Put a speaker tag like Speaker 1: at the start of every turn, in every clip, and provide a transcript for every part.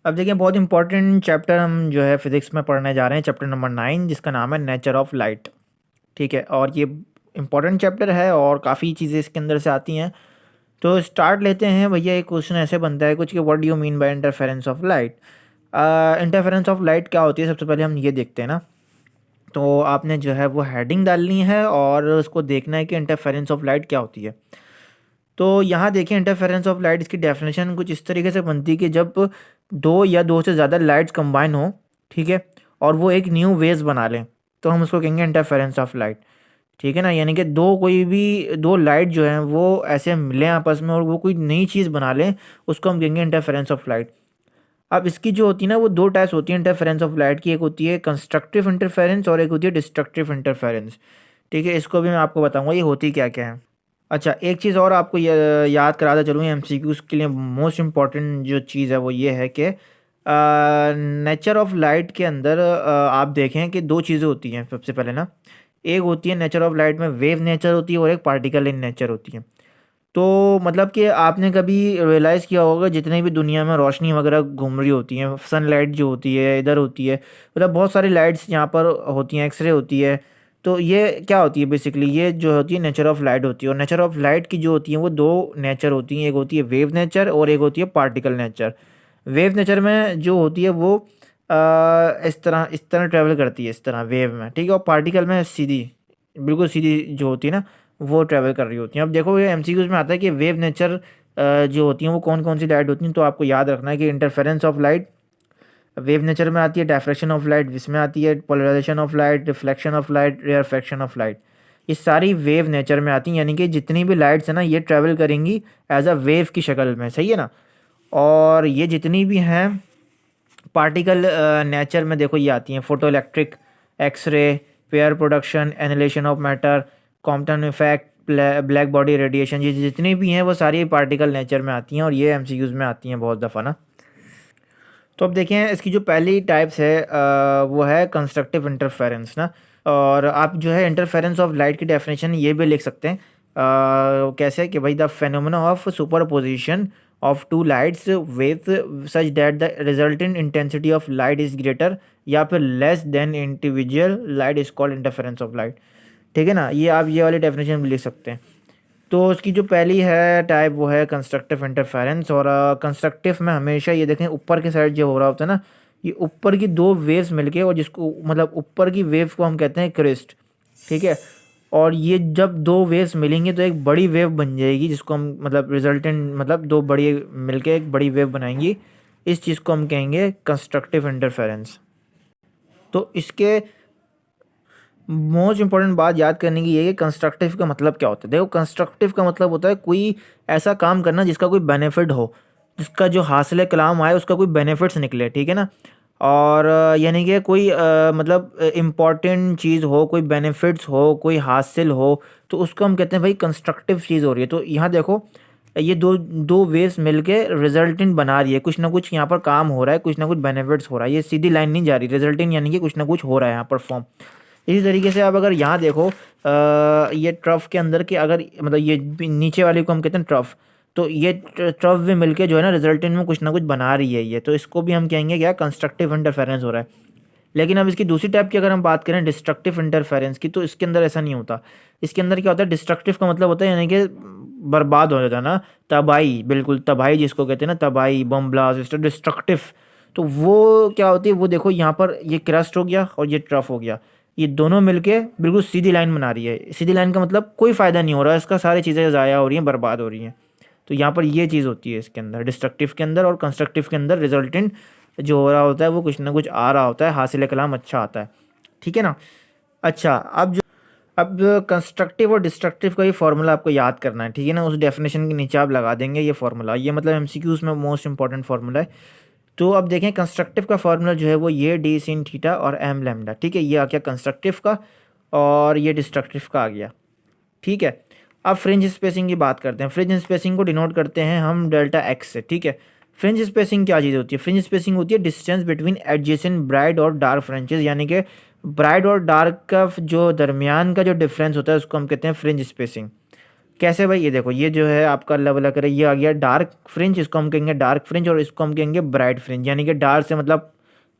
Speaker 1: अब देखिए बहुत इंपॉर्टेंट चैप्टर हम जो है फिज़िक्स में पढ़ने जा रहे हैं, चैप्टर नंबर 9 जिसका नाम है नेचर ऑफ लाइट। ठीक है, और ये इंपॉर्टेंट चैप्टर है और काफ़ी चीज़ें इसके अंदर से आती हैं। तो स्टार्ट लेते हैं भैया। एक क्वेश्चन ऐसे बनता है कुछ कि what do you mean by interference of light. Interference of light क्या होती है, सबसे पहले हम ये देखते हैं ना। तो आपने जो है वो हेडिंग डालनी है और उसको देखना है कि इंटरफेरेंस ऑफ लाइट क्या होती है। तो यहाँ देखिए इंटरफेरेंस ऑफ लाइट, इसकी डेफिनेशन कुछ इस तरीके से बनती है कि जब दो या दो से ज़्यादा लाइट्स कंबाइन हो, ठीक है, और वो एक न्यू वेव्स बना लें, तो हम उसको कहेंगे इंटरफेरेंस ऑफ लाइट। ठीक है ना, यानी कि कोई भी दो लाइट जो हैं वो ऐसे मिलें आपस में और वो कोई नई चीज़ बना लें, उसको हम कहेंगे इंटरफेरेंस ऑफ लाइट। अब इसकी जो होती है ना वो दो टाइप्स होती है इंटरफेरेंस ऑफ लाइट की। एक होती है कंस्ट्रक्टिव इंटरफेरेंस और एक होती है डिस्ट्रक्टिव इंटरफेरेंस। ठीक है, इसको भी मैं आपको बताऊंगा ये होती क्या क्या है। अच्छा, एक चीज़ और आपको याद कराता चलूँ, एमसीक्यूज़ के लिए मोस्ट इम्पॉर्टेंट जो चीज़ है वो ये है कि नेचर ऑफ लाइट के अंदर आप देखें कि दो चीज़ें होती हैं सबसे पहले ना। एक होती है नेचर ऑफ लाइट में वेव नेचर होती है और एक पार्टिकल इन नेचर होती है। तो मतलब कि आपने कभी रियलाइज़ किया होगा जितने भी दुनिया में रोशनी वगैरह घूम रही होती हैं, सनलाइट जो होती है इधर होती है, मतलब बहुत सारी लाइट्स यहाँ पर होती हैं, एक्सरे होती है। तो ये क्या होती है बेसिकली, ये जो होती है नेचर ऑफ लाइट होती है। और नेचर ऑफ लाइट की जो होती है वो दो नेचर होती हैं, एक होती है वेव नेचर और एक होती है पार्टिकल नेचर। वेव नेचर में जो होती है वो इस तरह ट्रैवल करती है, इस तरह वेव में, ठीक है। और पार्टिकल में सीधी, बिल्कुल सीधी जो होती है ना, वो ट्रैवल कर रही होती हैं। अब देखो ये एमसीक्यूज़ में आता है कि वेव नेचर जो होती हैं वो कौन कौन सी लाइट होती हैं। तो आपको याद रखना है कि interference of light wave nature में आती है, डायफ्रैक्शन ऑफ लाइट इसमें आती है, polarisation of light, reflection of light, refraction of light, ये सारी वेव नेचर में आती हैं। यानी कि जितनी भी लाइट्स हैं ना ये ट्रैवल करेंगी एज अ वेव की शक्ल में, सही है ना। और ये जितनी भी हैं पार्टिकल नेचर में देखो ये आती हैं, photo electric, X-ray, pair production, annihilation of matter, Compton effect, black body radiation, ये जितनी भी हैं वो सारी पार्टिकल नेचर में आती हैं और ये एमसीक्यूज़ में आती हैं बहुत दफ़ा ना। तो अब देखें इसकी जो पहली टाइप्स है वो है कंस्ट्रक्टिव इंटरफेरेंस ना। और आप जो है इंटरफेरेंस ऑफ लाइट की डेफिनेशन ये भी लिख सकते हैं कैसे कि भाई the phenomena of superposition of two lights with such that the resultant intensity of light is greater या फिर less than individual light is called interference of light. ठीक है ना, ये आप ये वाली डेफिनेशन भी लिख सकते हैं। तो उसकी जो पहली है टाइप वो है कंस्ट्रक्टिव इंटरफेरेंस। और कंस्ट्रक्टिव में हमेशा ये देखें ऊपर के साइड जो हो रहा होता है ना, ये ऊपर की दो वेव्स मिलके, और जिसको मतलब ऊपर की वेव को हम कहते हैं क्रिस्ट, ठीक है। और ये जब दो वेव्स मिलेंगे तो एक बड़ी वेव बन जाएगी जिसको हम मतलब रिजल्टेंट मतलब दो बड़ी मिलके एक बड़ी वेव बनाएंगी। इस चीज़ को हम कहेंगे कंस्ट्रक्टिव इंटरफेरेंस। तो इसके मोस्ट इंपॉर्टेंट बात याद करने की ये है कि कंस्ट्रक्टिव का मतलब क्या होता है। देखो कंस्ट्रक्टिव का मतलब होता है कोई ऐसा काम करना जिसका कोई बेनिफिट हो, जिसका जो हासिल कलाम आए उसका कोई बेनिफिट्स निकले, ठीक है ना। और यानी कि कोई मतलब इम्पॉर्टेंट चीज़ हो, कोई बेनिफिट्स हो, कोई हासिल हो, तो उसको हम कहते हैं भाई कंस्ट्रक्टिव चीज़ हो रही है। तो यहाँ देखो ये दो दो वेव्स मिलके रिजल्टेंट बना रही है, कुछ ना कुछ यहाँ पर काम हो रहा है, कुछ ना कुछ बेनिफिट्स हो रहा है, ये सीधी लाइन नहीं जा रही, रिजल्टेंट यानी कि कुछ ना कुछ हो रहा है यहाँ पर फॉर्म। इसी तरीके से आप अगर यहाँ देखो ये ट्रफ के अंदर के अगर मतलब ये नीचे वाले को हम कहते हैं ट्रफ, तो ये ट्रफ भी मिलके जो है ना रिजल्टेंट में कुछ ना कुछ बना रही है ये, तो इसको भी हम कहेंगे क्या, कंस्ट्रक्टिव इंटरफेरेंस हो रहा है। लेकिन अब इसकी दूसरी टाइप की अगर हम बात करें डिस्ट्रक्टिव इंटरफेरेंस की, तो इसके अंदर ऐसा नहीं होता। इसके अंदर क्या होता है, डिस्ट्रक्टिव का मतलब होता है यानी कि बर्बाद हो जाता है ना, तबाही, बिल्कुल तबाही जिसको कहते हैं ना, तबाही, बम ब्लास्ट, डिस्ट्रक्टिव। तो वो क्या होती है, वो देखो यहाँ पर ये क्रस्ट हो गया और ये ट्रफ हो गया, ये दोनों मिलके बिल्कुल सीधी लाइन बना रही है। सीधी लाइन का मतलब कोई फ़ायदा नहीं हो रहा है इसका, सारी चीज़ें ज़ाया हो रही हैं, बर्बाद हो रही हैं। तो यहाँ पर ये चीज़ होती है इसके अंदर डिस्ट्रक्टिव के अंदर। और कंस्ट्रक्टिव के अंदर रिजल्टेंट जो हो रहा होता है वो कुछ ना कुछ आ रहा होता है, हासिल कलाम अच्छा आता है, ठीक है ना। अच्छा, अब कंस्ट्रक्टिव और डिस्ट्रक्टिव का ये फार्मूला आपको याद करना है, ठीक है ना। उस डेफिनेशन के नीचे आप लगा देंगे ये फार्मूला, ये मतलब एमसीक्यूज़ में मोस्ट इंपॉर्टेंट फार्मूला है। तो अब देखें कंस्ट्रक्टिव का फार्मूला जो है वो ये डी sin थीटा और एम लैम्डा, ठीक है, ये आ गया कंस्ट्रक्टिव का, और ये डिस्ट्रक्टिव का आ गया, ठीक है। अब फ्रिंज स्पेसिंग की बात करते हैं। फ्रिंज स्पेसिंग को डिनोट करते हैं हम डेल्टा एक्स से, ठीक है। फ्रिंज स्पेसिंग क्या चीज़ होती है, फ्रिंज स्पेसिंग होती है डिस्टेंस बिटवीन एडजेसेंट ब्राइट और डार्क फ्रेंचेस, यानी कि ब्राइट और डार्क का जो दरमियान का जो डिफरेंस होता है उसको हम कहते हैं फ्रिंज स्पेसिंग। कैसे भाई? ये देखो, ये जो है आपका अल्लाह भला करे, ये आ गया डार्क फ्रिंज, इसको हम कहेंगे डार्क फ्रिंज, और इसको हम कहेंगे ब्राइट फ्रिंज, यानी कि डार्क से मतलब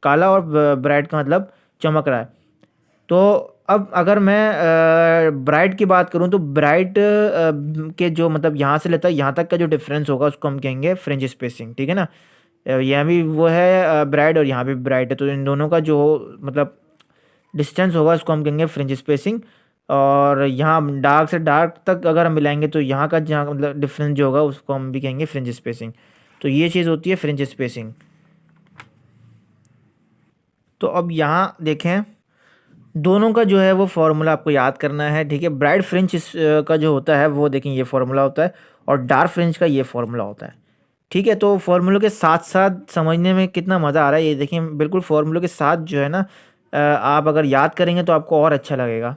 Speaker 1: काला और ब्राइट का मतलब चमक रहा है। तो अब अगर मैं ब्राइट की बात करूं तो ब्राइट के जो मतलब यहाँ से लेता है यहाँ तक का जो डिफरेंस होगा उसको हम कहेंगे फ्रिंज स्पेसिंग, ठीक है ना। यहाँ भी वो है ब्राइट और यहाँ भी ब्राइट है, तो इन दोनों का जो मतलब डिस्टेंस होगा उसको हम कहेंगे फ्रिंज स्पेसिंग। और यहाँ डार्क से डार्क तक अगर हम मिलाएंगे तो यहाँ का जहाँ मतलब डिफरेंस जो होगा उसको हम भी कहेंगे फ्रिंज स्पेसिंग। तो ये चीज़ होती है फ्रिंज स्पेसिंग। तो अब यहाँ देखें, दोनों का जो है वो फार्मूला आपको याद करना है, ठीक है। ब्राइट फ्रिंज का जो होता है वो देखें ये फार्मूला होता है, और डार्क फ्रिंज का ये फार्मूला होता है, ठीक है। तो फार्मूलों के साथ साथ समझने में कितना मज़ा आ रहा है ये देखिए, बिल्कुल फार्मूलों के साथ जो है ना आप अगर याद करेंगे तो आपको और अच्छा लगेगा।